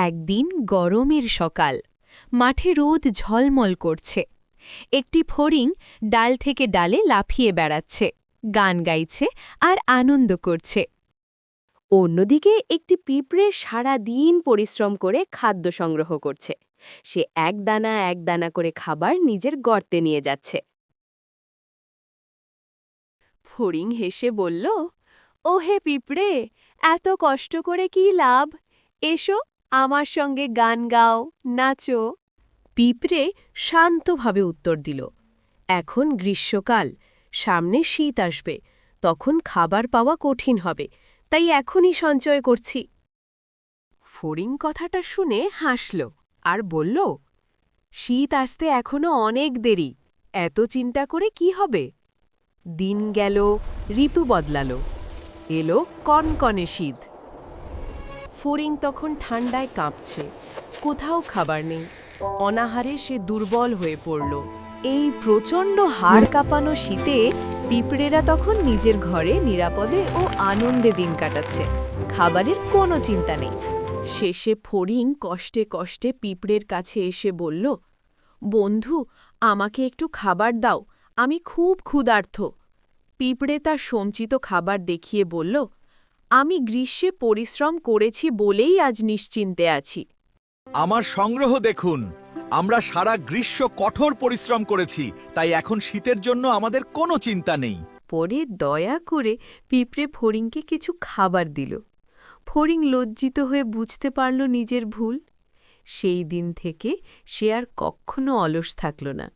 একদিন গরমের সকাল, মাঠে রোদ ঝলমল করছে। একটি ফড়িং ডাল থেকে ডালে লাফিয়ে বেড়াচ্ছে, গান গাইছে আর আনন্দ করছে। অন্যদিকে একটি পিঁপড়ে সারা দিন পরিশ্রম করে খাদ্য সংগ্রহ করছে। সে এক দানা করে খাবার নিজের গর্তে নিয়ে যাচ্ছে। ফড়িং হেসে বলল, ওহে পিঁপড়ে, এত কষ্ট করে কি লাভ? এসো, আমার সঙ্গে গান গাও, নাচো। পিঁপড়ে শান্তভাবে উত্তর দিল, এখন গ্রীষ্মকাল, সামনে শীত আসবে, তখন খাবার পাওয়া কঠিন হবে, তাই এখনই সঞ্চয় করছি। ফড়িং কথাটা শুনে হাসল আর বলল, শীত আসতে এখনো অনেক দেরি, এত চিন্তা করে কি হবে? দিন গেল, ঋতু বদলালো, এলো কনকনে শীত। ফড়িং তখন ঠান্ডায় কাঁপছে, কোথাও খাবার নেই, অনাহারে সে দুর্বল হয়ে পড়ল। এই প্রচণ্ড হাড় কাঁপানো শীতে পিঁপড়েরা তখন নিজের ঘরে নিরাপদে ও আনন্দে দিন কাটাচ্ছে, খাবারের কোনো চিন্তা নেই। শেষে ফড়িং কষ্টে কষ্টে পিঁপড়ের কাছে এসে বলল, বন্ধু, আমাকে একটু খাবার দাও, আমি খুব ক্ষুধার্ত। পিঁপড়ে তার সঞ্চিত খাবার দেখিয়ে বলল, আমি গ্রীষ্মে পরিশ্রম করেছি বলেই আজ নিশ্চিন্তে আছি। আমার সংগ্রহ দেখুন, আমরা সারা গ্রীষ্ম কঠোর পরিশ্রম করেছি, তাই এখন শীতের জন্য আমাদের কোনো চিন্তা নেই। পরে দয়া করে পিঁপড়ে ফড়িংকে কিছু খাবার দিল। ফড়িং লজ্জিত হয়ে বুঝতে পারল নিজের ভুল। সেই দিন থেকে সে আর কখনো অলস থাকল না।